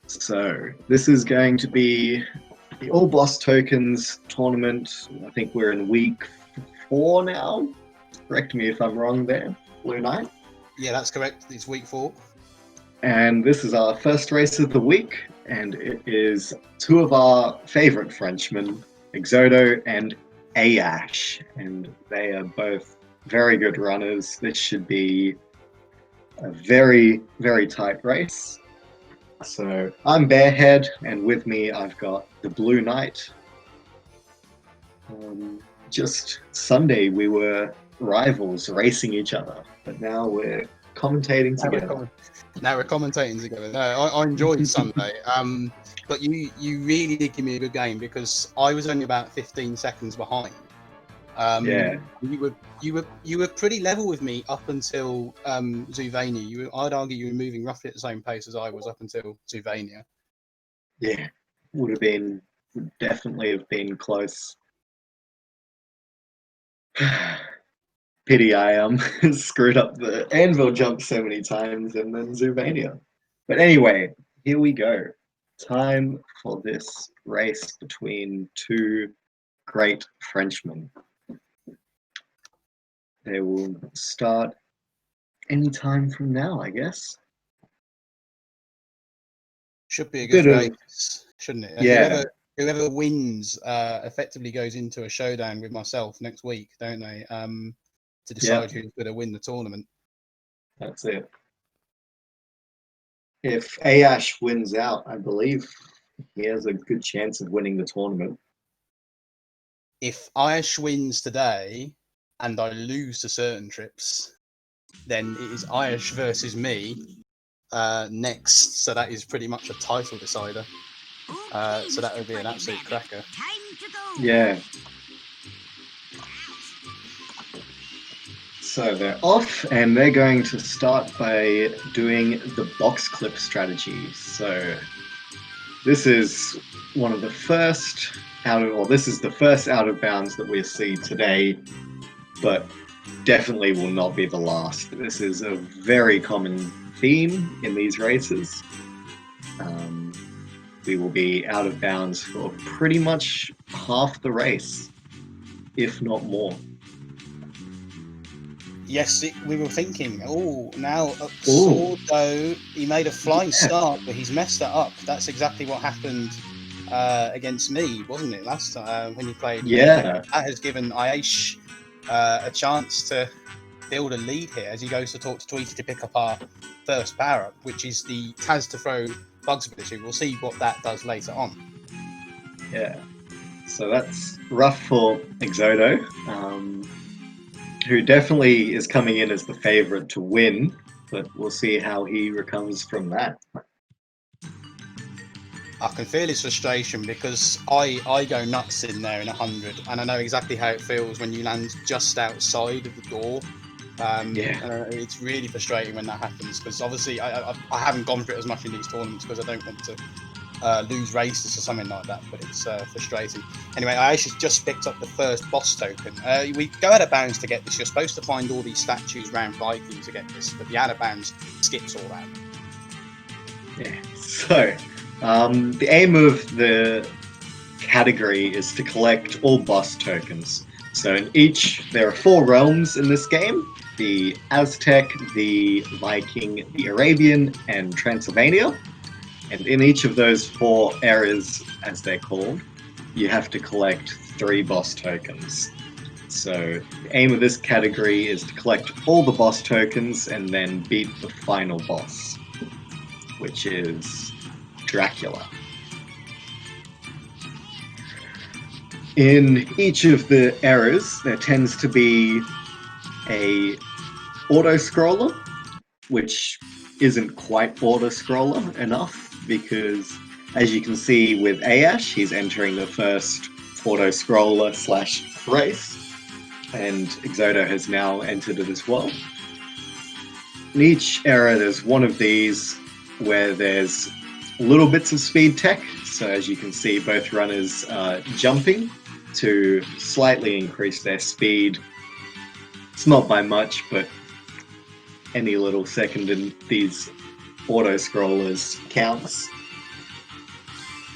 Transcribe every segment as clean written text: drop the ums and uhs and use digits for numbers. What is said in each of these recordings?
So this is going to be the All Boss Tokens tournament. I think we're in week 4 now. Correct me if I'm wrong there, Blue Knight. Yeah, that's correct. It's week 4. And this is our first race of the week, and it is two of our favorite Frenchmen, Axodo and Ayaash. And they are both very good runners. This should be a very, very tight race. So I'm Barehead, and with me I've got the Blue Knight. Just Sunday we were rivals racing each other, but now we're commentating together. Now we're commentating together. No, I enjoyed Sunday, but you really did give me a good game because I was only about 15 seconds behind. Yeah, you were pretty level with me up until Zuvania. I'd argue you were moving roughly at the same pace as I was up until Zuvania. yeah, would definitely have been close. Pity I screwed up the anvil jump so many times and then Zuvania. But anyway, here we go. Time for this race between two great Frenchmen. They will start any time from now, I guess. Should be a good race, shouldn't it? Yeah. Whoever wins effectively goes into a showdown with myself next week, don't they? To decide who's going to win the tournament. That's it. If Ayaash wins out, I believe he has a good chance of winning the tournament. If Ayaash wins today and I lose to certain trips, then it is Ayaash versus me next. So that is pretty much a title decider. So that would be an absolute cracker. Yeah. So they're off, and they're going to start by doing the box clip strategy. So this is one of the first this is the first out of bounds that we see today, but definitely will not be the last. This is a very common theme in these races. We will be out of bounds for pretty much half the race, if not more. Yes, we were thinking, now Axodo, he made a flying start, but he's messed that up. That's exactly what happened against me, wasn't it, last time when you played? Yeah. That has given Ayaash a chance to build a lead here as he goes to talk to Tweety to pick up our first power-up, which is the Taz to throw bugs ability. We'll see what that does later on. Yeah. So that's rough for Axodo. Who definitely is coming in as the favorite to win, but we'll see how he recovers from that. I can feel his frustration because I go nuts in there in 100, and I know exactly how it feels when you land just outside of the door. It's really frustrating when that happens because obviously I haven't gone for it as much in these tournaments because I don't want to lose races or something like that, but it's frustrating. Anyway, I actually just picked up the first boss token. We go out of bounds to get this. You're supposed to find all these statues around Viking to get this, but the out of bounds skips all that. Yeah. So the aim of the category is to collect all boss tokens. So in there are 4 realms in this game: the Aztec, the Viking, the Arabian, and Transylvania. And in each of those 4 areas, as they're called, you have to collect 3 boss tokens. So the aim of this category is to collect all the boss tokens and then beat the final boss, which is Dracula. In each of the eras, there tends to be a auto-scroller, which isn't quite auto-scroller enough, because as you can see with Ayaash, he's entering the first auto-scroller / race, and Axodo has now entered it as well. In each era, there's one of these where there's little bits of speed tech. So as you can see, both runners are jumping to slightly increase their speed. It's not by much, but any little second in these auto-scrollers counts.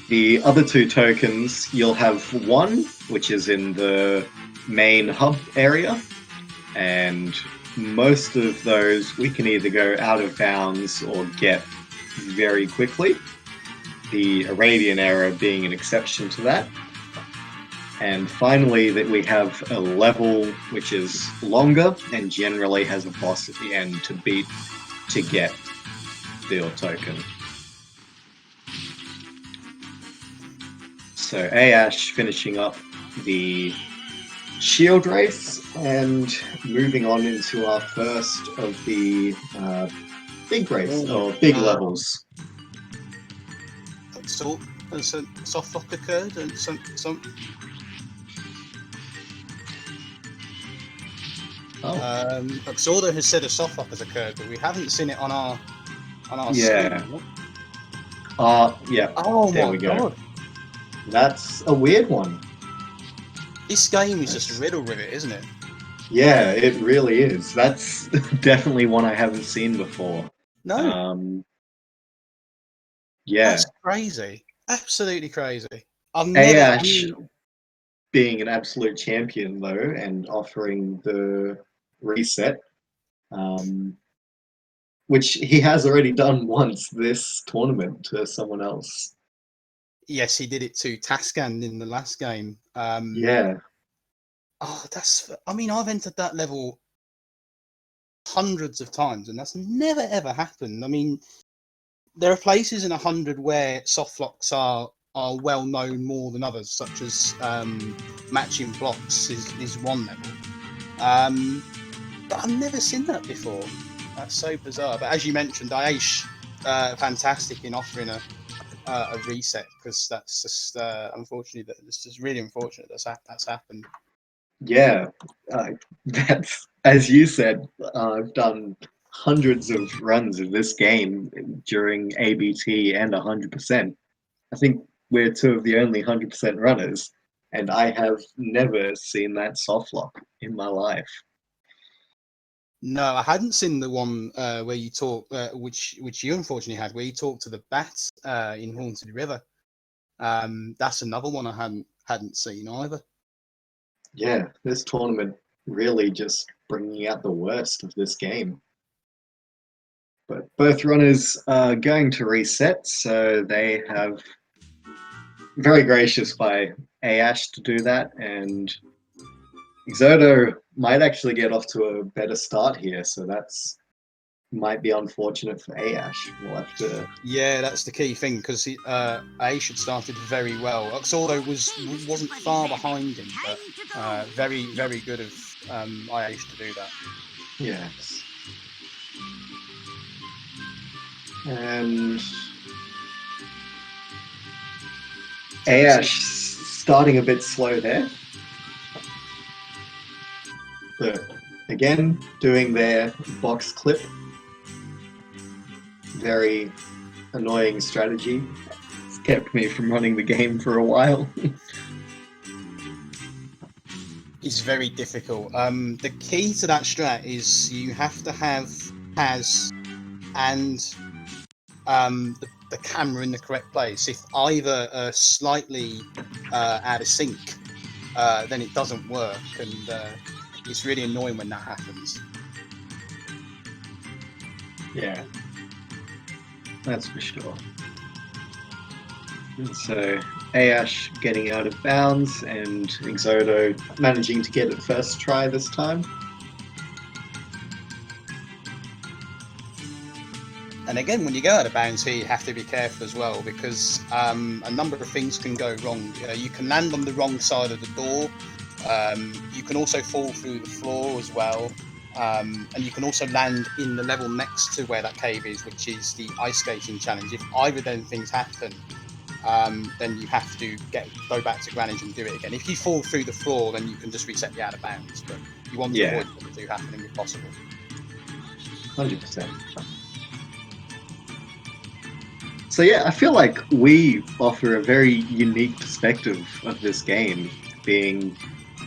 The other two tokens, you'll have one, which is in the main hub area, and most of those we can either go out of bounds or get very quickly. The Arabian era being an exception to that. And finally, that we have a level which is longer and generally has a boss at the end to beat to get the token. So Ayaash finishing up the shield race and moving on into our first of the big race or big levels. So some soft lock occurred and some. Axodo has said a soft lock has occurred, but we haven't seen it on our screen. Yeah. Oh there my we go. god! That's a weird one. This game is just a riddle with it, isn't it? Yeah, it really is. That's definitely one I haven't seen before. No. Yeah. That's crazy. Absolutely crazy. Ayaash being an absolute champion though and offering the reset, which he has already done once this tournament to someone else. Yes, he did it to Tascan in the last game. Yeah. Oh, I've entered that level hundreds of times, and that's never ever happened. I mean, there are places in 100 where soft locks are well known more than others, such as matching blocks is one level. But I've never seen that before. That's so bizarre. But as you mentioned, Ayaash, fantastic in offering a reset, because that's just unfortunately it's just really unfortunate that's happened. Yeah, that's as you said. I've done hundreds of runs of this game during ABT and 100%. I think we're two of the only 100% runners, and I have never seen that soft lock in my life. No, I hadn't seen the one where you talk, which you unfortunately had, where you talk to the bat in Haunted River. That's another one I hadn't seen either. Yeah, this tournament really just bringing out the worst of this game. But both runners are going to reset, so they have very gracious by Ayaash to do that, and Axodo might actually get off to a better start here, so that's might be unfortunate for Ayaash. We'll have to. Yeah, that's the key thing, because Ayaash had started very well. Axodo wasn't far behind him, but very very good of Ayaash to do that. Yes. And Ayaash starting a bit slow there. But again, doing their box clip. Very annoying strategy. It's kept me from running the game for a while. It's very difficult. The key to that strat is you have to have Paz and the camera in the correct place. If either are slightly out of sync, then it doesn't work, and it's really annoying when that happens. Yeah, that's for sure. And so Ayaash getting out of bounds and Axodo managing to get it first try this time. And again, when you go out of bounds here, you have to be careful as well, because a number of things can go wrong. You can land on the wrong side of the door. You can also fall through the floor as well. And you can also land in the level next to where that cave is, which is the ice skating challenge. If either of them things happen, then you have to go back to Greenwich and do it again. If you fall through the floor, then you can just reset the out of bounds. But you want to avoid the two happening if possible. 100%. So yeah, I feel like we offer a very unique perspective of this game, being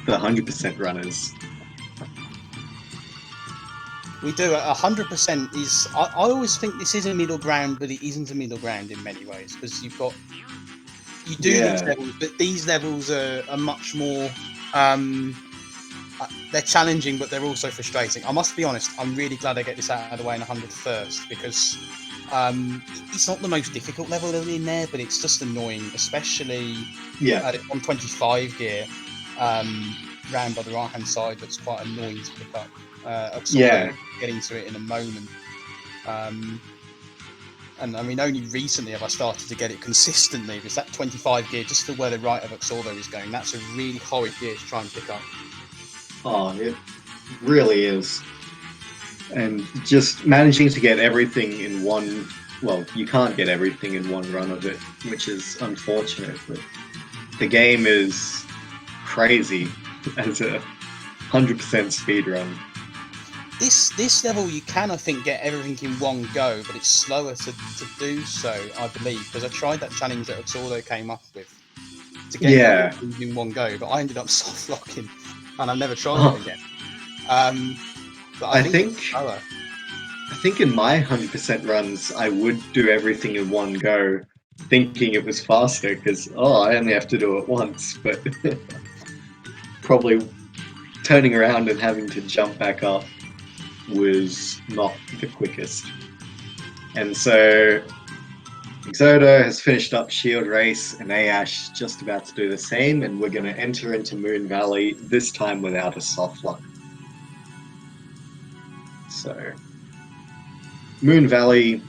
the 100% runners. We do. 100% is. I always think this is a middle ground, but it isn't a middle ground in many ways, because you've got You do these levels, but these levels are much more. They're challenging, but they're also frustrating. I must be honest. I'm really glad I get this out of the way in 100 first, because it's not the most difficult level in there, but it's just annoying, especially on 25 gear, round by the right hand side. That's quite annoying to pick up. Axodo, get into it in a moment. And I mean, only recently have I started to get it consistently, because that 25 gear, just to where the right of Axodo is going, that's a really horrid gear to try and pick up. Oh, it really is. And just managing to get everything in one... Well, you can't get everything in one run of it, which is unfortunate, but the game is crazy as a 100% speed run. This level you can, I think, get everything in one go, but it's slower to do so, I believe, because I tried that challenge that Axodo came up with to get everything in one go, but I ended up soft locking, and I've never tried it again. But I think in my 100% runs, I would do everything in one go, thinking it was faster, because, I only have to do it once, but probably turning around and having to jump back up was not the quickest. And so Axodo has finished up Shield Race, and Ayaash just about to do the same, and we're going to enter into Moon Valley, this time without a soft lock. So, Moon Valley,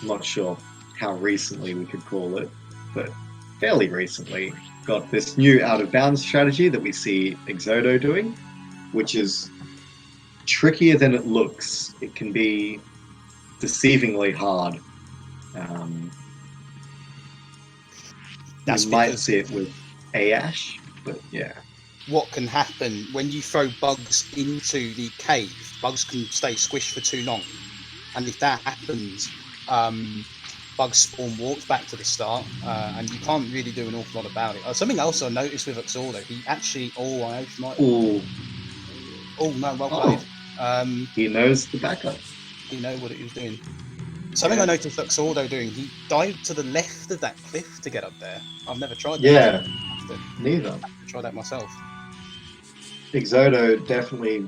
I'm not sure how recently we could call it, but fairly recently, got this new out-of-bounds strategy that we see Axodo doing, which is trickier than it looks. It can be deceivingly hard. You might see it with Ayaash, but yeah. What can happen when you throw bugs into the cave? Bugs can stay squished for too long, and if that happens, bugs spawn warps back to the start, and you can't really do an awful lot about it. Something else I noticed with Axodo, he actually... Ayaash might... Oh no, well played. He knows the backup. He knows what he was doing. Something I noticed Axodo doing, he dived to the left of that cliff to get up there. I've never tried that. Yeah, neither. I've tried that myself. Axodo definitely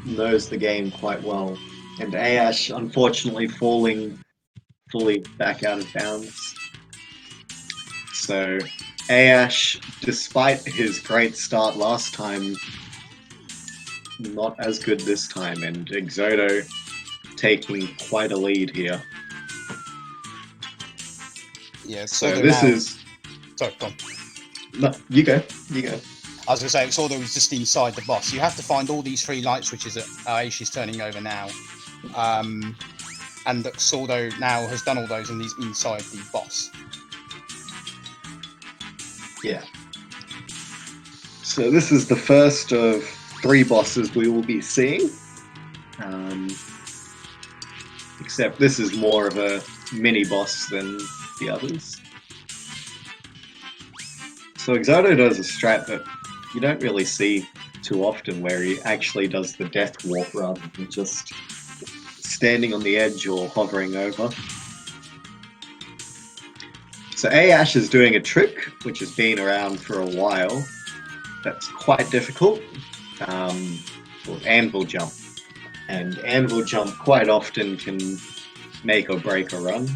knows the game quite well, and Ayaash unfortunately falling fully back out of bounds. So Ayaash, despite his great start last time, not as good this time, and Axodo taking quite a lead here. Yeah, so this is... Sorry, go on. No, you go. I was going to say, Axodo is just inside the boss. You have to find all these 3 light switches that Ayaash is turning over now. And Axodo now has done all those, and he's inside the boss. Yeah. So this is the first of 3 bosses we will be seeing. Except this is more of a mini-boss than the others. So Axodo does a strat that you don't really see too often, where he actually does the death walk rather than just standing on the edge or hovering over. So Ayaash is doing a trick, which has been around for a while, that's quite difficult, called Anvil Jump. And Anvil Jump quite often can make or break a run.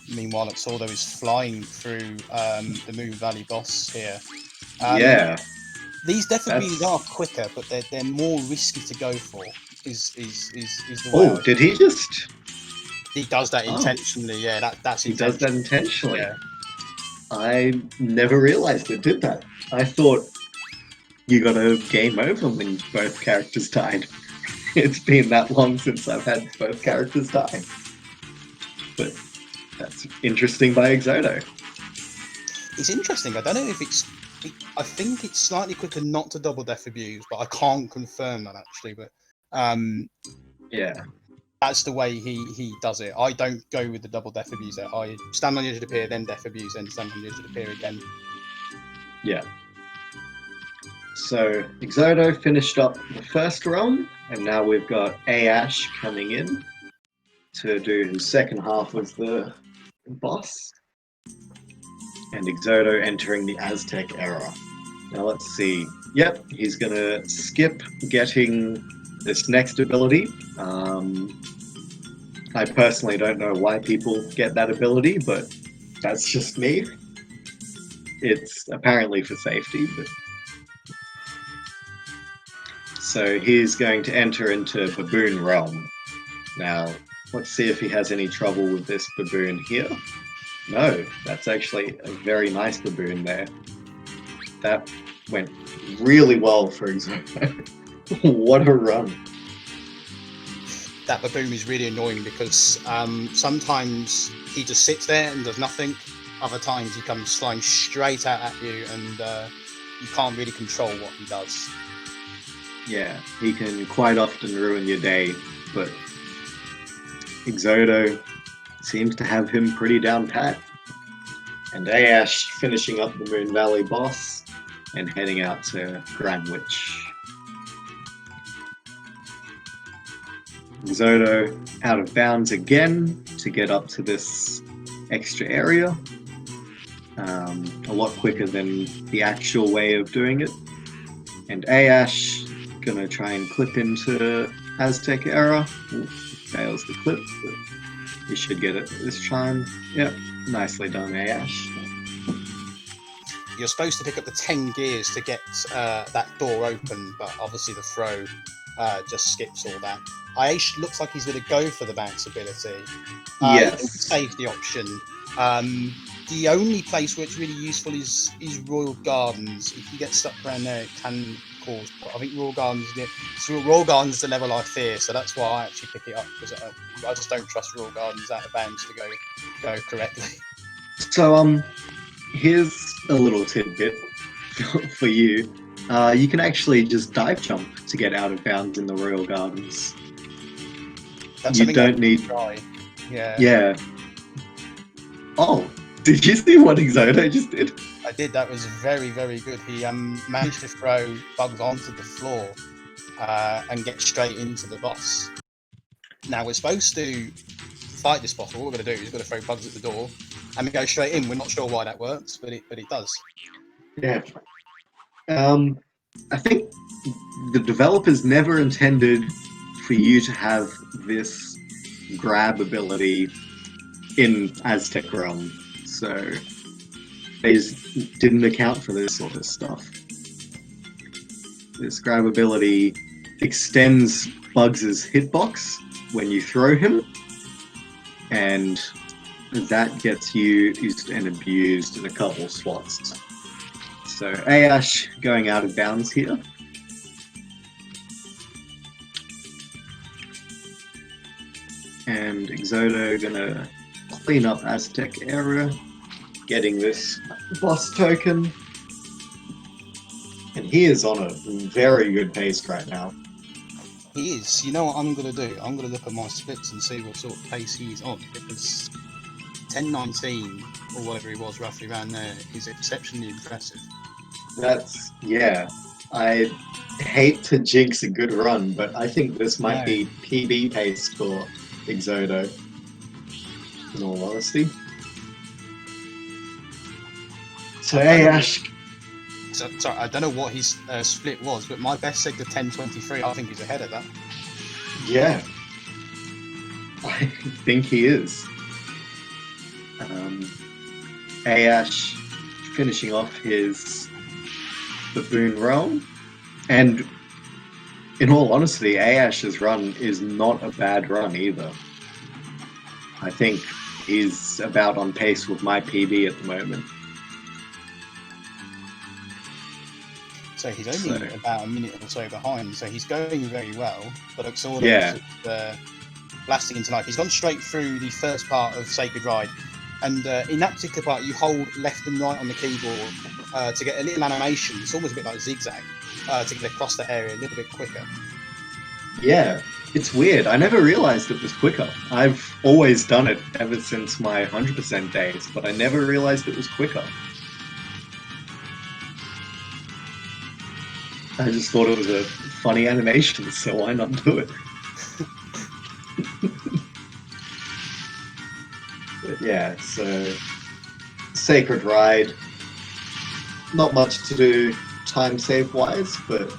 Meanwhile, Axodo is flying through the Moon Valley boss here. These death abuse are quicker, but they're more risky to go for. Is the way? Did he just? He does that intentionally. Yeah, that's he does that intentionally. Yeah. I never realized it did that. I thought you got a game over when both characters died. It's been that long since I've had both characters die. But that's interesting by Axodo. It's interesting. I don't know if I think it's slightly quicker not to double death abuse, but I can't confirm that actually. But yeah, that's the way he does it. I don't go with the double death abuse. I stand on the edge of the pier, then death abuse, then stand on the edge of the pier again. Yeah. So Axodo finished up the first realm, and now we've got Ayaash coming in. to do his second half of the boss. And Axodo entering the Aztec era. Now let's see. Yep, he's gonna skip getting this next ability. I personally don't know why people get that ability, but that's just me. It's apparently for safety, but... So he's going to enter into Baboon Realm. Now, let's see if he has any trouble with this baboon here. No, that's actually a very nice baboon there. That went really well for example. What a run. That baboon is really annoying because sometimes he just sits there and does nothing. Other times he comes flying straight out at you and you can't really control what he does. Yeah, he can quite often ruin your day, but Axodo seems to have him pretty down pat. And Ayaash finishing up the Moon Valley boss and heading out to Granwich. Axodo out of bounds again to get up to this extra area. A lot quicker than the actual way of doing it. And Ayaash gonna try and clip into Aztec era. Ooh, fails the clip, but you should get it this time. Yep, nicely done, Ayaash. You're supposed to pick up the 10 gears to get that door open, but obviously the throw just skips all that. Ayaash looks like he's going to go for the bounce ability. Yes. Safety option. The only place where it's really useful is Royal Gardens. If you get stuck around there, it can cause. I think Royal Gardens is the level I fear, so that's why I actually pick it up, because I just don't trust Royal Gardens out of bounds to go correctly. So here's a little tidbit for you. You can actually just dive jump to get out of bounds in the Royal Gardens. That's you don't need. Try. Yeah. Yeah. Oh, did you see what Axodo just did? I did. That was very, very good. He managed to throw bugs onto the floor and get straight into the boss. Now we're supposed to fight this boss. All we're going to do is going to throw bugs at the door and we go straight in. We're not sure why that works, but it does. Yeah. I think the developers never intended for you to have this grab ability in Aztec Realm, so they just didn't account for this sort of stuff. This grab ability extends Bugs' hitbox when you throw him, and that gets used and abused in a couple slots. So Ayaash going out of bounds here. And Axodo gonna clean up Aztec area, getting this boss token. And he is on a very good pace right now. He is. You know what I'm going to do? I'm going to look at my splits and see what sort of pace he's on, because 10:19 or whatever he was roughly around there is exceptionally impressive. That's, yeah. I hate to jinx a good run, but I think this might be PB pace for Axodo, in all honesty. So Ayaash... Sorry, I don't know what his split was, but my best said the 10:23. I think he's ahead of that. Yeah. I think he is. Ayaash finishing off his Baboon Realm. And in all honesty, Ayaash's run is not a bad run either. I think he's about on pace with my PB at the moment. So he's only about a minute or so behind, so he's going very well. But Axodo is blasting into life. He's gone straight through the first part of Sacred Ride. And in that particular part, you hold left and right on the keyboard to get a little animation. It's almost a bit like zigzag to get across the area a little bit quicker. Yeah, it's weird. I never realized it was quicker. I've always done it ever since my 100% days, but I never realized it was quicker. I just thought it was a funny animation, so why not do it? But yeah, so Sacred Ride, not much to do time save wise, but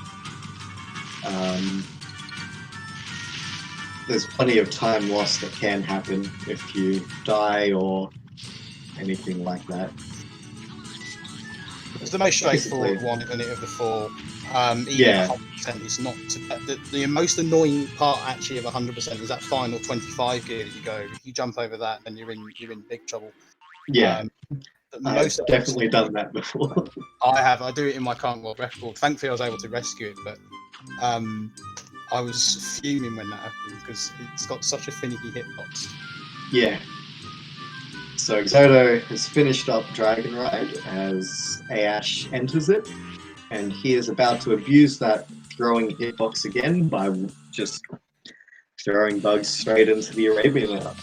there's plenty of time lost that can happen if you die or anything like that. It's the most straightforward Basically, one, isn't it, of the four? Even yeah. 100% is not the most annoying part actually of 100% is that final 25 gear that you go. If you jump over that, then you're in big trouble. Yeah, I've Most of definitely done that before. I do it in my current world record. Thankfully, I was able to rescue it, but I was fuming when that happened because it's got such a finicky hitbox. Yeah. So Axodo has finished up Dragon Ride as Ayaash enters it, and he is about to abuse that throwing hitbox again by just throwing bugs straight into the Arabian Hour.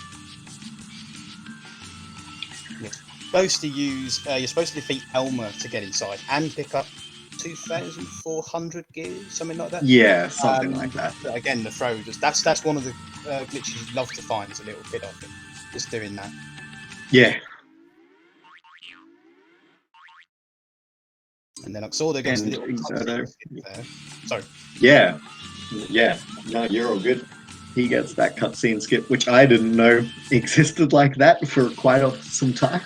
Supposed to use you're supposed to defeat Elmer to get inside and pick up 2,400 gears, something like that. Yeah, something like that. But again, the throw that's one of the glitches you love to find as a little kid, I think, just doing that. Yeah. And then Axodo gets And the little Axodo. there. Sorry. Yeah. Yeah. No, you're all good. He gets that cutscene skip, which I didn't know existed like that for quite some time.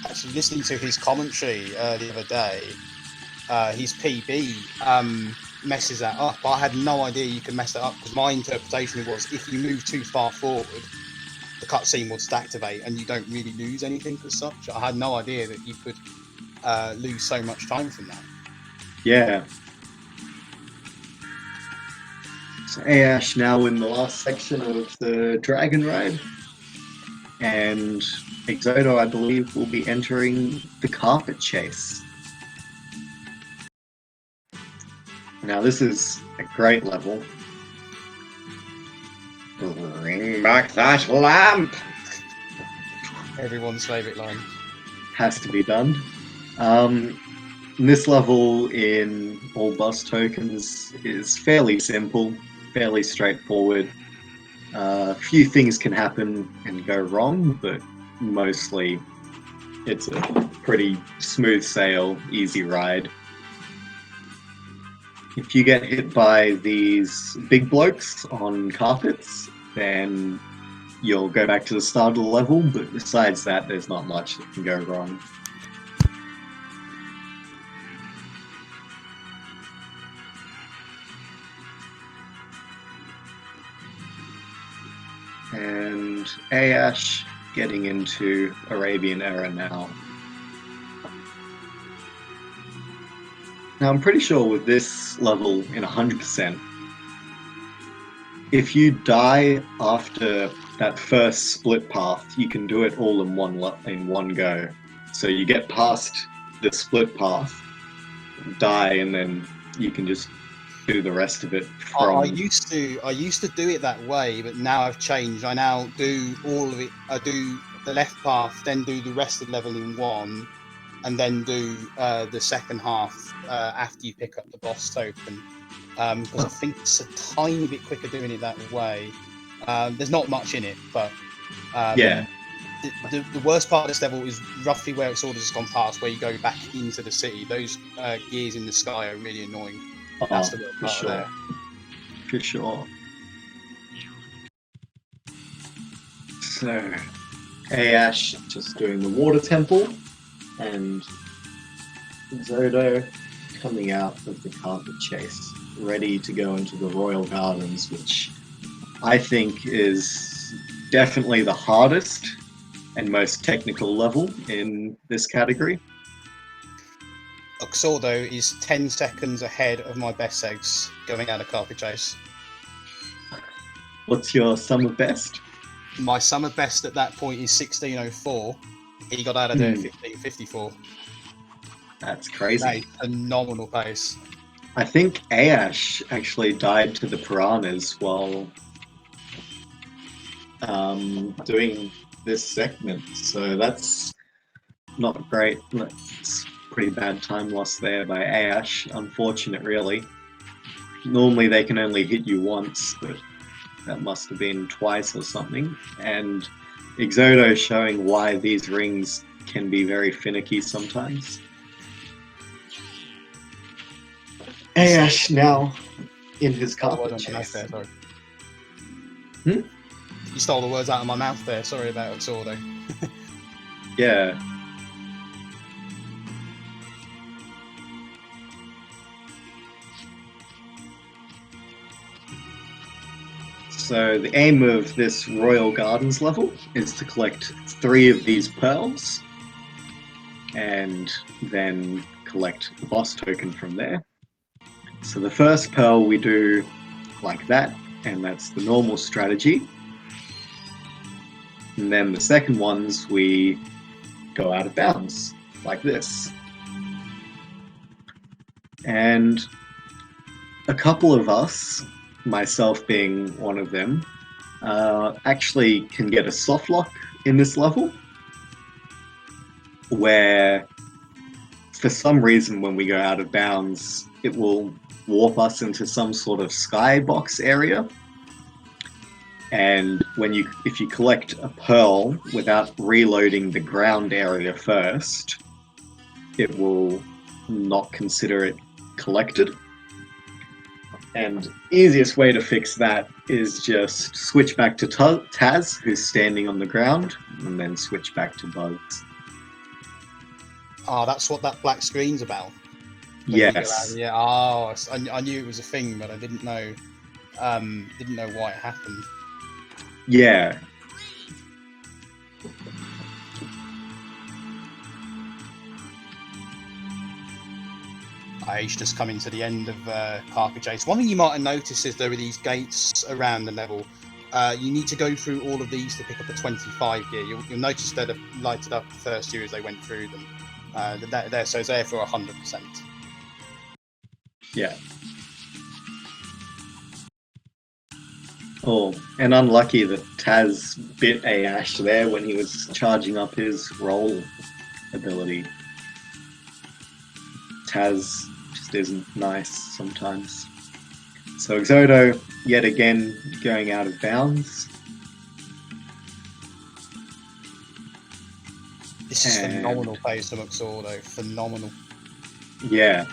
Actually, listening to his commentary the other day, his PB messes that up. I had no idea you could mess that up because my interpretation was if you move too far forward, the cutscene would deactivate and you don't really lose anything as such. I had no idea that you could lose so much time from that. Yeah. So Ayaash now in the last section of the Dragon Ride, and Axodo, I believe, will be entering the Carpet Chase. Now this is a great level. Bring back that lamp! Everyone's favourite line. Has to be done. This level in all boss tokens is fairly simple, fairly straightforward. A few things can happen and go wrong, but mostly it's a pretty smooth sail, easy ride. If you get hit by these big blokes on carpets, then you'll go back to the start of the level, but besides that, there's not much that can go wrong. And Ayaash getting into Arabian Era now. Now I'm pretty sure with this level in 100%, if you die after that first split path, you can do it all in one go. So you get past the split path, die, and then you can just do the rest of it from... I used to do it that way, but now I've changed. I now do all of it. I do the left path, then do the rest of the level in one, and then do the second half after you pick up the boss token. Because I think it's a tiny bit quicker doing it that way. There's not much in it, but yeah. The worst part of this level is roughly where it's all just gone past, where you go back into the city. Those gears in the sky are really annoying. That's the worst part sure. there. For sure. So, Ayaash just doing the water temple, and Axodo coming out of the carpet chase, ready to go into the Royal Gardens, which I think is definitely the hardest and most technical level in this category. Axodo is 10 seconds ahead of my best eggs going out of carpet chase. What's your summer best? My summer best at that point is 1604. He got out of there 1554. That's crazy. That is a phenomenal pace. I think Ayaash actually died to the piranhas while doing this segment, so that's not great. It's pretty bad time lost there by Ayaash. Unfortunate, really. Normally they can only hit you once, but That must have been twice or something. And Axodo showing why these rings can be very finicky sometimes. Ayaash now in his carpet chase. There, sorry. Hmm? You stole the words out of my mouth there. Sorry about Axodo. Yeah. So the aim of this Royal Gardens level is to collect 3 of these pearls and then collect the boss token from there. So the first pearl we do like that, and that's the normal strategy. And then the second ones we go out of bounds, like this. And a couple of us, myself being one of them, actually can get a soft lock in this level, where for some reason when we go out of bounds, it will warp us into some sort of skybox area. And if you collect a pearl without reloading the ground area first, it will not consider it collected. And easiest way to fix that is just switch back to Taz, who's standing on the ground, and then switch back to Bugs. Oh, that's what that black screen's about. Yes. Yeah. Oh, I knew it was a thing, but I didn't know. Didn't know why it happened. Yeah. Ayaash just coming to the end of Carpet Chase. One thing you might have noticed is there are these gates around the level. You need to go through all of these to pick up a 25 gear. You'll notice that they've lighted up the first year as they went through them. So it's there for 100%. Yeah. Oh, and unlucky that Taz bit Ayaash there when he was charging up his roll ability. Taz just isn't nice sometimes. So Axodo, yet again, going out of bounds. This is phenomenal pace from Axodo. Phenomenal. Yeah,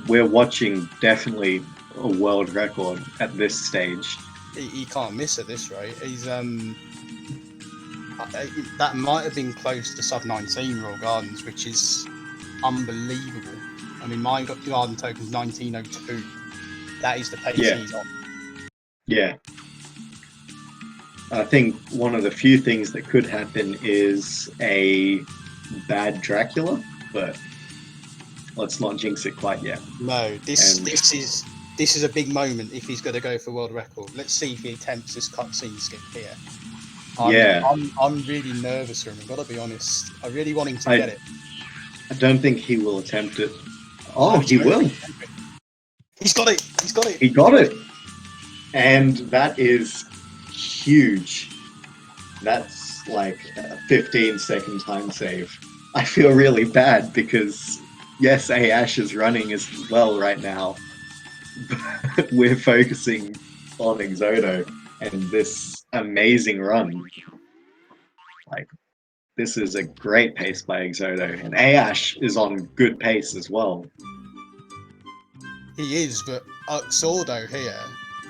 we're watching definitely a world record at this stage. He can't miss at this rate. He's that might have been close to sub 19 Royal Gardens, which is unbelievable. I mean, mine got garden tokens 1902. That is the pace he's on. Yeah. I think one of the few things that could happen is a bad Dracula, but let's not jinx it quite yet. No, this is a big moment if he's going to go for world record. Let's see if he attempts this cutscene skip here. I'm really nervous for him. I've got to be honest. I really want him to get it. I don't think he will attempt it. Oh, he will. He's got it. He got it. And that is huge. That's like a 15-second time save. I feel really bad because, yes, Ayaash is running as well right now. But we're focusing on Axodo and this amazing run. Like, this is a great pace by Axodo, and Ayaash is on good pace as well. He is, but Axodo here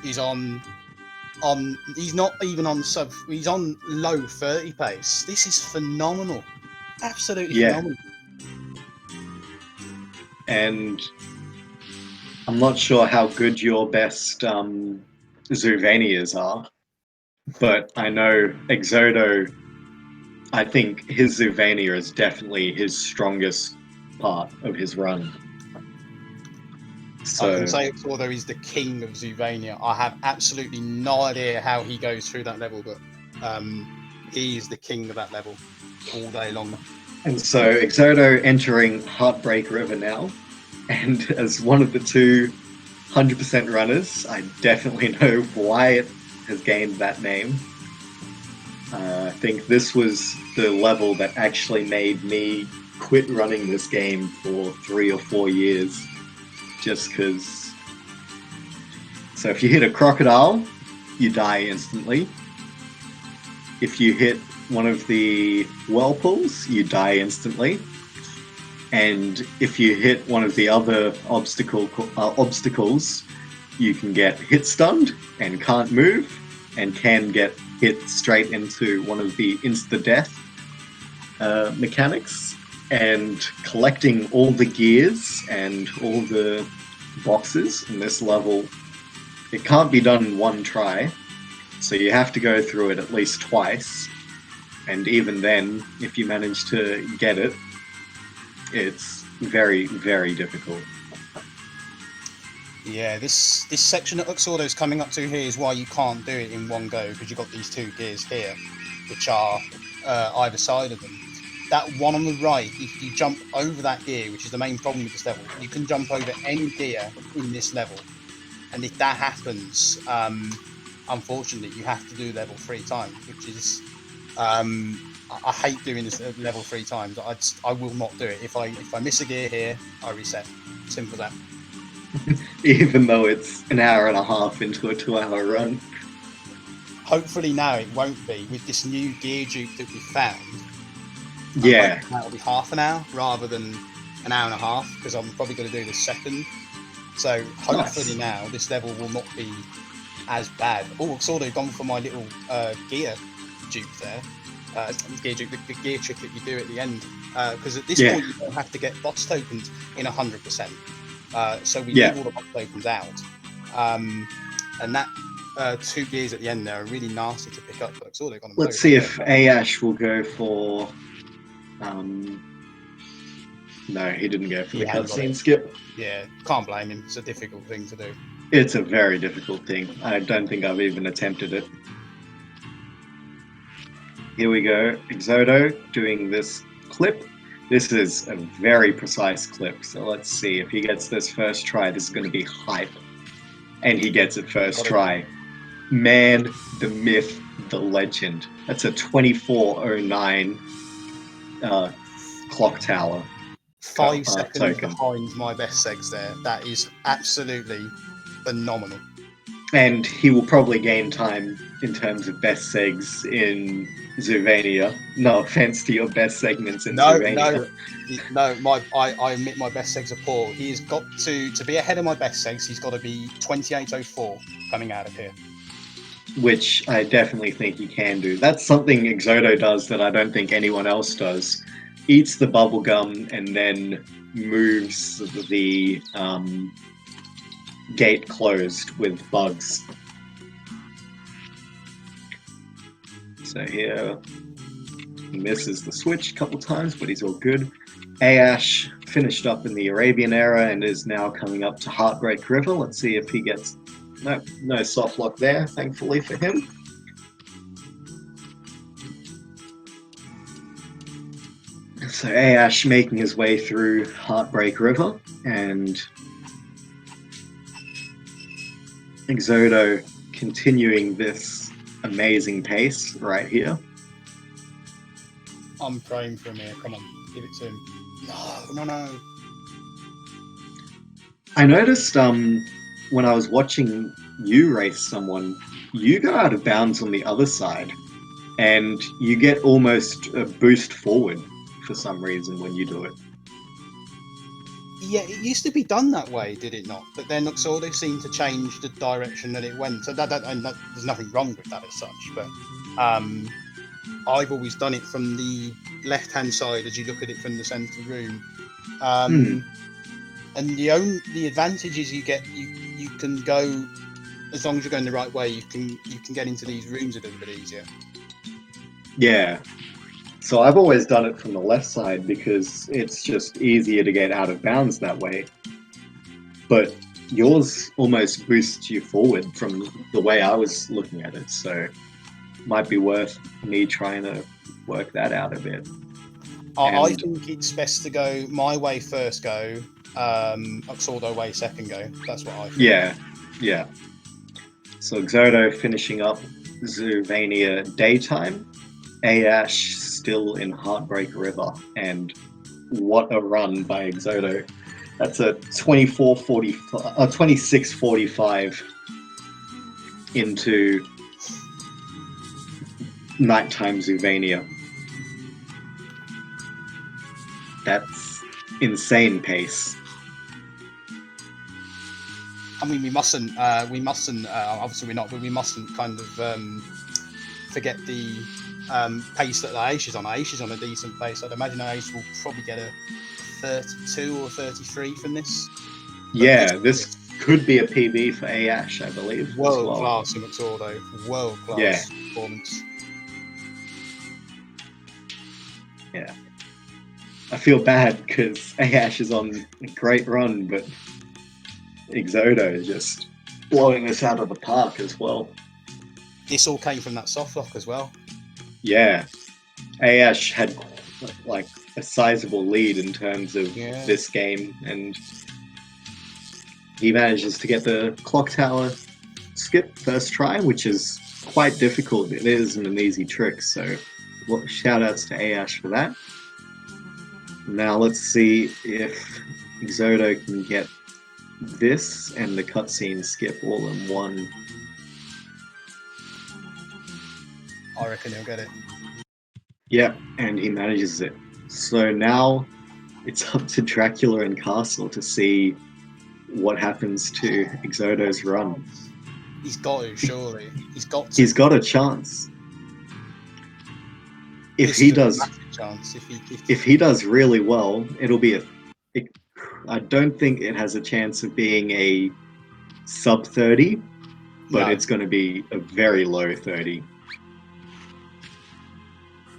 is he's not even on he's on low 30 pace. This is phenomenal. Absolutely phenomenal. And I'm not sure how good your best Zuvanias are, but I know Axodo, I think his Zuvania is definitely his strongest part of his run. So, I can say although he's the king of Zuvania, I have absolutely no idea how he goes through that level, but he is the king of that level all day long. And so Axodo entering Heartbreak River now, and as one of the 200% runners, I definitely know why it has gained that name. I think this was the level that actually made me quit running this game for 3 or 4 years. Just because. So if you hit a crocodile, you die instantly. If you hit one of the whirlpools, you die instantly. And if you hit one of the other obstacles, you can get hit stunned and can't move, and can get hit straight into one of the insta-death mechanics. And collecting all the gears and all the boxes in this level, it can't be done in one try, so you have to go through it at least twice. And even then, if you manage to get it, it's very, very difficult. Yeah, this section that Axodo's coming up to here is why you can't do it in one go, because you've got these two gears here, which are either side of them. That one on the right, if you jump over that gear, which is the main problem with this level, you can jump over any gear in this level. And if that happens, unfortunately, you have to do level 3 times, which is... I hate doing this level 3 times. I will not do it. If I miss a gear here, I reset. Simple as that. Even though it's an hour and a half into a 2-hour run. Hopefully now it won't be, with this new gear dupe that we found. Yeah. That'll be half an hour rather than an hour and a half, because I'm probably going to do this second. So hopefully now this level will not be as bad. Oh, I've sort of gone for my little gear dupe there. Gear dupe, the gear trick that you do at the end. Because at this point you don't have to get box tokens in 100%. So we leave all the box tokens out. And that 2 gears at the end there are really nasty to pick up. But sort of Let's see if Ayaash will go for... no, he didn't go for the cutscene skip. Yeah, can't blame him. It's a difficult thing to do. It's a very difficult thing. I don't think I've even attempted it. Here we go. Axodo doing this clip. This is a very precise clip, so let's see. If he gets this first try, this is going to be hype. And he gets it first try. Man, the myth, the legend. That's a 2409 clock tower. 5 seconds token. Behind my best segs there. That is absolutely phenomenal. And he will probably gain time in terms of best segs in Zoovania. No offense to your best segments in Zoovania. No, I admit my best segs are poor. He's got to be ahead of my best segs, he's got to be 2804 coming out of here. Which I definitely think he can do. That's something Axodo does that I don't think anyone else does. Eats the bubblegum and then moves the gate closed with bugs. So here, he misses the switch a couple times, but he's all good. Ayaash finished up in the Arabian era and is now coming up to Heartbreak River. Let's see if he gets... No soft lock there, thankfully for him. So Ayaash making his way through Heartbreak River, and Axodo continuing this amazing pace right here. I'm praying for him here. Come on, give it to him. No. I noticed when I was watching you race someone, you go out of bounds on the other side, and you get almost a boost forward for some reason when you do it. Yeah, it used to be done that way, did it not? But then Axodo seemed to change the direction that it went. So there's nothing wrong with that as such, but I've always done it from the left-hand side as you look at it from the centre room. And the advantage is you can go, as long as you're going the right way, you can get into these rooms a little bit easier. Yeah. So I've always done it from the left side because it's just easier to get out of bounds that way. But yours almost boosts you forward from the way I was looking at it, so might be worth me trying to work that out a bit. I think it's best to go my way first go, Axodo way second go. That's what I think. Yeah. So Axodo finishing up Zoovania daytime. Ayaash still in Heartbreak River, and what a run by Axodo. That's a 26:45 into nighttime Zoovania. That's insane pace. I mean, we mustn't. Obviously, we're not, but we mustn't kind of forget the pace that Ayaash is on. Ayaash is on a decent pace. I'd imagine Ayaash will probably get a 32 or 33 from this. Yeah, this could be a PB for Ayaash, I believe. World class in Axodo. World class performance. Yeah. I feel bad because Ayaash is on a great run, but Axodo is just blowing us out of the park as well. This all came from that soft lock as well. Yeah. Ayaash had like a sizable lead in terms of this game, and he manages to get the clock tower skip first try, which is quite difficult. It isn't an easy trick, so shout outs to Ayaash for that. Now let's see if Axodo can get this and the cutscene skip all in one. I reckon he'll get it. Yep, and he manages it. So now it's up to Dracula and Castle to see what happens to Axodo's run. He's got to, surely. He's got to. He's got a chance. If he does, chance. If he does really well, it'll be I don't think it has a chance of being a sub 30, but it's going to be a very low 30.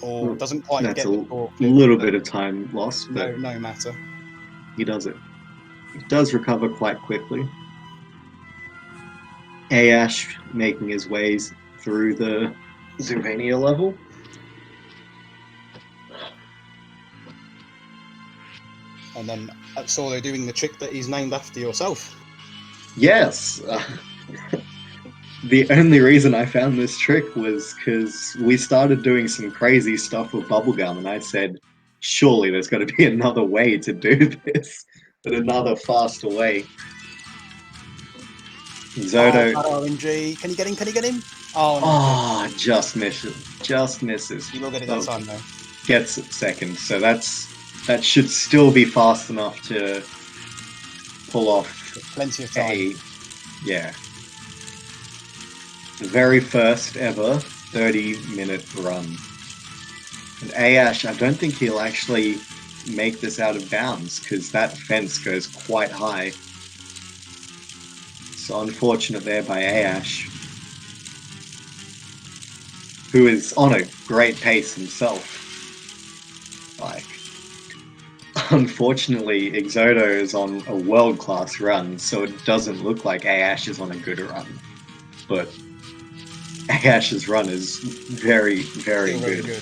Or doesn't quite That's get a little bit of time lost, but no matter. He does it. He does recover quite quickly. Ayaash making his ways through the Zoovania level. And then Axodo doing the trick that he's named after yourself. Yes. The only reason I found this trick was because we started doing some crazy stuff with bubblegum, and I said, surely there's got to be another way to do this, but another faster way. Axodo. Oh, RNG. Can you get him? Can you get him? Oh, no. Oh, just misses. Just misses. He will get it that time, though. Gets it second, so that should still be fast enough to pull off plenty of time. Yeah. The very first ever 30-minute run. And Ayaash, I don't think he'll actually make this out of bounds because that fence goes quite high. So unfortunate there by Ayaash, who is on a great pace himself. Like, unfortunately, Axodo is on a world-class run, so it doesn't look like Ayaash is on a good run. But Ayaash's run is very, very good.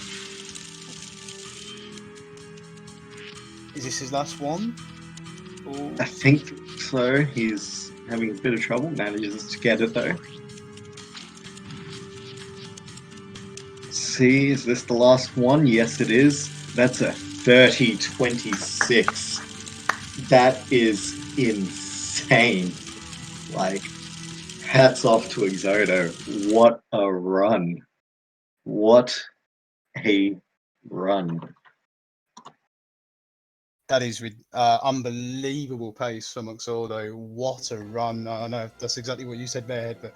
Is this his last one? Or... I think so. He's having a bit of trouble, manages to get it though. Let's see, is this the last one? Yes, it is. That's a 30-26. That is insane. Like, hats off to Axodo. What a run. What a run. That is unbelievable pace from Axodo. What a run. I know that's exactly what you said there, but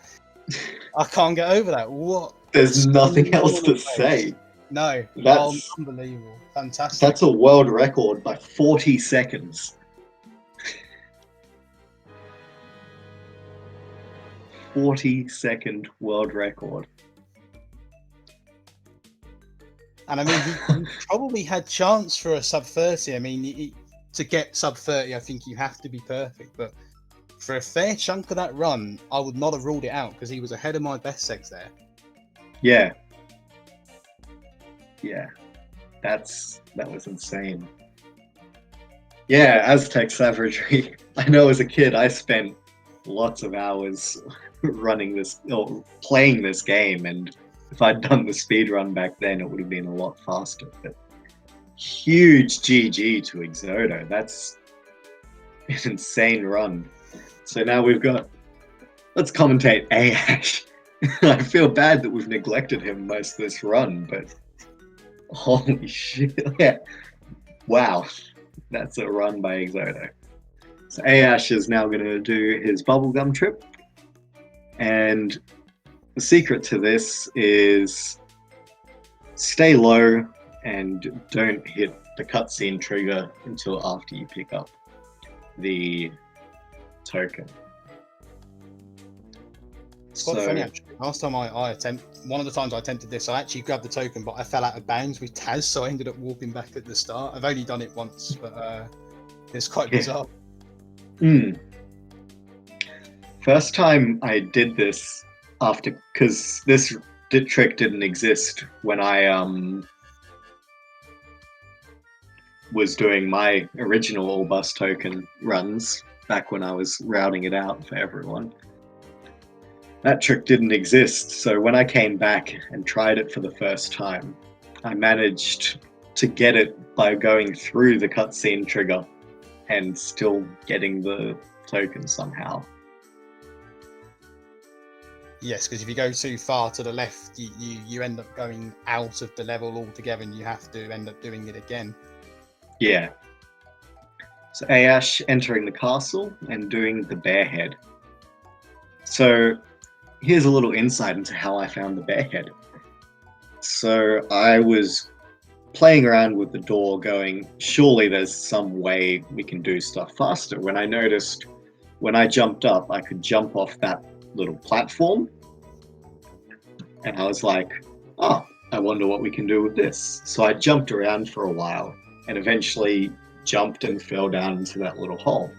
I can't get over that. What? There's nothing else to say. No, that's unbelievable. Fantastic. That's a world record by 40 seconds. 40-second world record. And I mean, he probably had chance for a sub 30. I mean, to get sub 30, I think you have to be perfect. But for a fair chunk of that run, I would not have ruled it out because he was ahead of my best segs there. Yeah. Yeah. That was insane. Yeah, Aztec Savagery. I know as a kid, I spent lots of hours running this, or playing this game, and if I'd done the speed run back then, it would have been a lot faster. But huge GG to Axodo. That's an insane run. So now we've got, let's commentate Ayaash I feel bad that we've neglected him most of this run, but holy shit. Yeah. Wow. That's a run by Axodo. So Ayaash is now going to do his bubblegum trip. And the secret to this is stay low and don't hit the cutscene trigger until after you pick up the token. It's quite funny actually. Last time one of the times I attempted this, I actually grabbed the token, but I fell out of bounds with Taz, so I ended up walking back at the start. I've only done it once, but it's quite bizarre. First time I did this because this trick didn't exist when I was doing my original all bus token runs back when I was routing it out for everyone. That trick didn't exist, so when I came back and tried it for the first time, I managed to get it by going through the cutscene trigger and still getting the token somehow. Yes, because if you go too far to the left, you end up going out of the level altogether, and you have to end up doing it again. Yeah. So Ayaash entering the castle and doing the bear head. So here's a little insight into how I found the bear head. So I was playing around with the door going, surely there's some way we can do stuff faster. When I noticed when I jumped up, I could jump off that little platform. And I was like, oh, I wonder what we can do with this. So I jumped around for a while and eventually jumped and fell down into that little hole.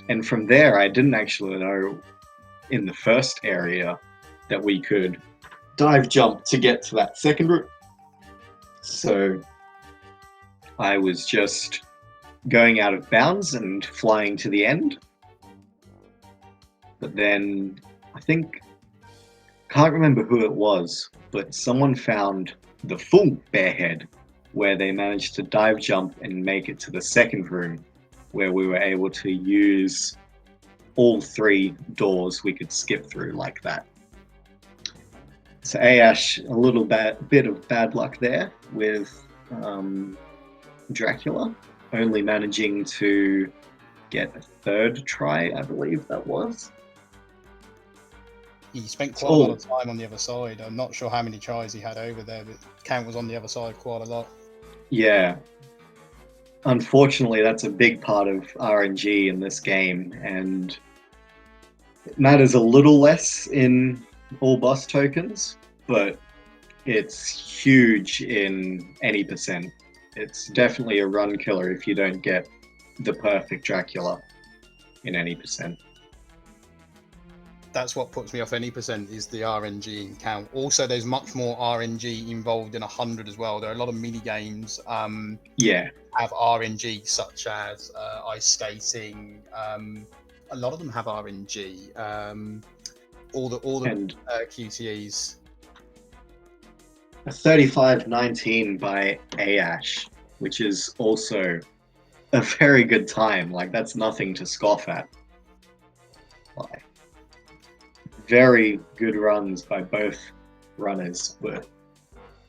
And from there, I didn't actually know in the first area that we could dive jump to get to that second route. So I was just going out of bounds and flying to the end. But then I can't remember who it was, but someone found the full bear head where they managed to dive jump and make it to the second room where we were able to use all 3 doors we could skip through like that. So Ayaash, a little bit of bad luck there with Dracula, only managing to get a 3rd try, I believe that was. He spent quite a lot of time on the other side. I'm not sure how many tries he had over there, but Count was on the other side quite a lot. Yeah. Unfortunately, that's a big part of RNG in this game, and it matters a little less in all boss tokens, but it's huge in any percent. It's definitely a run killer if you don't get the perfect Dracula in any percent. That's what puts me off any percent is the RNG in Count. Also, there's much more RNG involved in 100 as well. There are a lot of mini games. Have RNG such as ice skating. A lot of them have RNG. All the QTEs. A 35:19 by Ayaash, which is also a very good time. Like, that's nothing to scoff at. Like, very good runs by both runners, but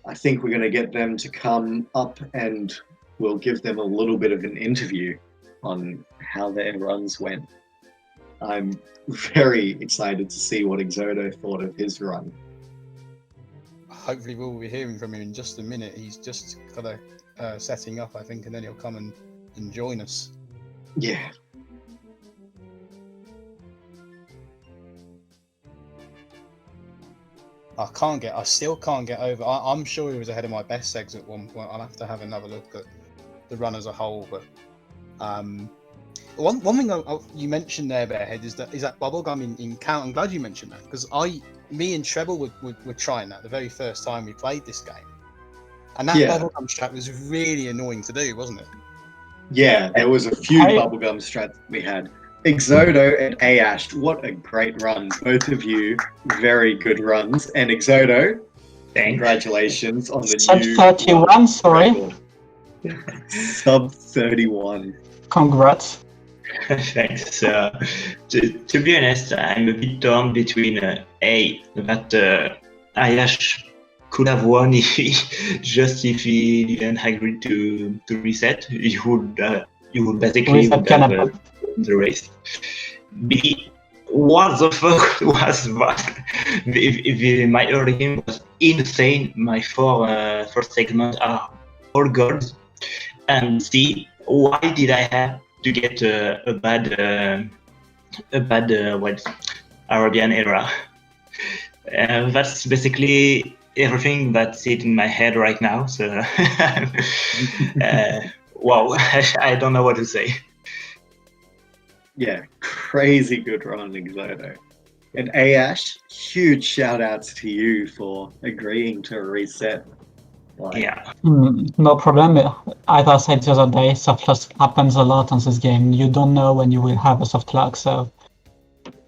I think we're going to get them to come up and we'll give them a little bit of an interview on how their runs went. I'm very excited to see what Axodo thought of his run. Hopefully we'll be hearing from him in just a minute. He's just got a setting up, I think, and then he'll come and join us. Yeah. I still can't get over. I'm sure he was ahead of my best segs at one point. I'll have to have another look at the run as a whole. But one thing you mentioned there, Bearhead, is that bubblegum in Count. I'm glad you mentioned that because me and Treble were trying that the very first time we played this game, and that bubblegum strat was really annoying to do, wasn't it? Yeah, there was a few bubblegum strats we had. Axodo and Ayaash, what a great run. Both of you, very good runs. And Axodo, congratulations on the Sub new 31, sorry. Sub 31. Congrats. Thanks. To be honest, I'm a bit torn between that Ayaash could have won if he didn't agree to reset. He would basically Reset would have cannot. the race. B, what the fuck was that? My early game was insane. My first segment are all goals. And C, why did I have to get a bad Arabian era? That's basically everything that's in my head right now. So, wow, I don't know what to say. Yeah, crazy good run, Axodo. And Ayaash, huge shout outs to you for agreeing to reset. Yeah. No problem. As I said the other day, soft lock happens a lot on this game. You don't know when you will have a soft lock, so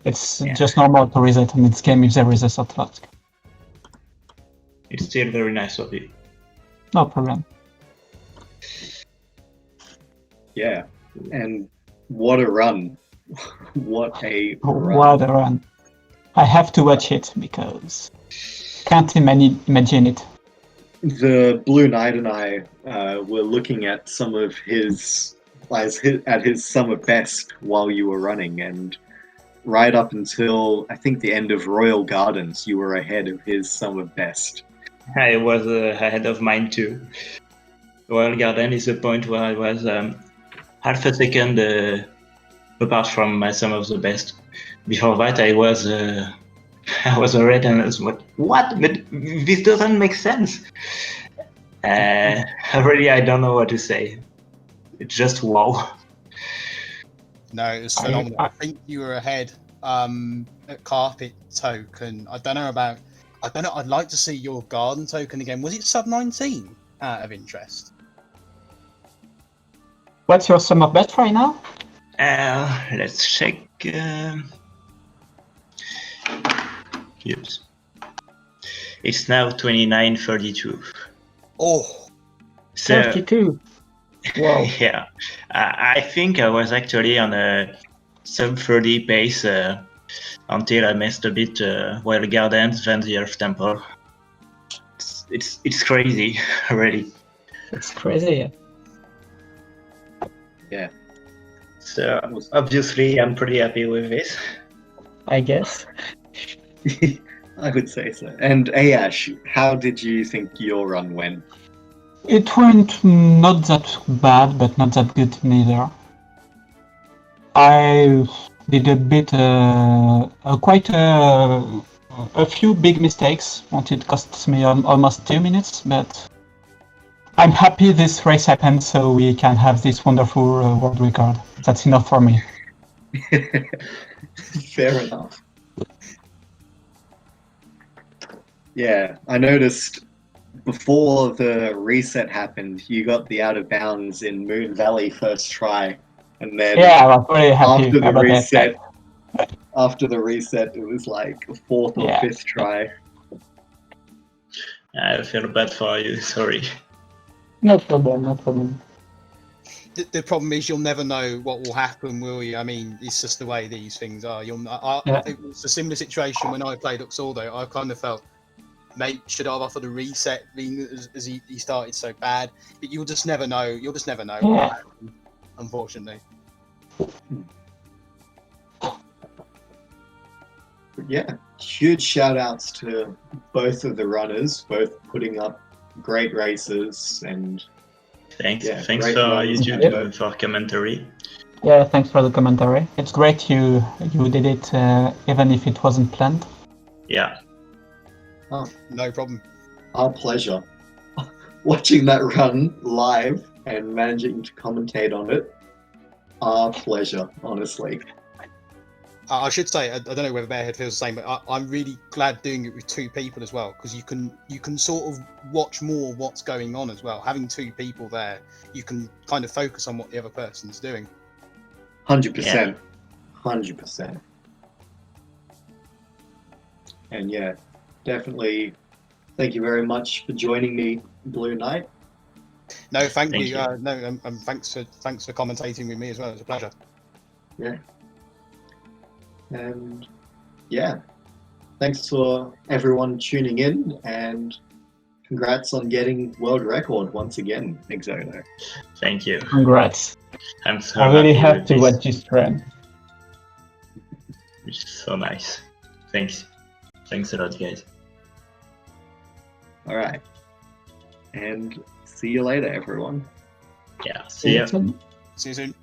it's just normal to reset in this game if there is a soft lock. It's still very nice of you. No problem. Yeah, and what a run. What a run. What a run. I have to watch it because can't imagine it. The Blue Knight and I were looking at some of his summer best while you were running, and right up until I think the end of Royal Gardens, you were ahead of his summer best. I was ahead of mine too. Royal Garden is the point where I was half a second apart from some of the best. Before that, I was red and I was what? But this doesn't make sense. Really, I don't know what to say. It's just wow. No, it was phenomenal. I think you were ahead at Carpet Token. I don't know. I'd like to see your Garden Token again. Was it sub 19 out of interest? What's your sum of best right now? Let's check. Yes. It's now 29:32. Oh, so 32. Wow. Yeah, I think I was actually on a sub 30 pace until I missed a bit Wild Gardens, then the Earth Temple. It's crazy, really. It's crazy. Yeah. So obviously, I'm pretty happy with this. I guess. I would say so. And Ayaash, how did you think your run went? It went not that bad, but not that good neither. I did a bit, quite a few big mistakes. It cost me almost 2 minutes, but I'm happy this race happened so we can have this wonderful world record. That's enough for me. Fair enough. Yeah, I noticed before the reset happened, you got the out of bounds in Moon Valley first try, and then I was very happy after the about reset, that. After the reset, it was like a fourth or fifth try. I feel bad for you. Sorry. No problem. The problem is you'll never know what will happen, will you? I mean, it's just the way these things are. It was a similar situation when I played Axodo. I kind of felt, mate, should I have offered a reset being as he started so bad? But you'll just never know. You'll just never know what will happen, unfortunately. Yeah, huge shout outs to both of the runners, both putting up great races and thanks for runs. YouTube for commentary. Yeah, thanks for the commentary. It's great you did it even if it wasn't planned. Yeah. Oh, no problem. Our pleasure. Watching that run live and managing to commentate on it, our pleasure, honestly. I should say, I don't know whether Bearhead feels the same, but I'm really glad doing it with two people as well, because you can sort of watch more what's going on as well. Having two people there, you can kind of focus on what the other person's doing. 100%. 100%. And yeah, definitely thank you very much for joining me, Blue Knight. No, thank you. Thanks for commentating with me as well. It's a pleasure. Yeah. And yeah, thanks for everyone tuning in, and congrats on getting world record once again, Axodo. Thank you. Congrats. I'm so I really happy have to with watch this trend. Which is so nice. Thanks. Thanks a lot, guys. All right. And see you later, everyone. Yeah, see ya. See you soon.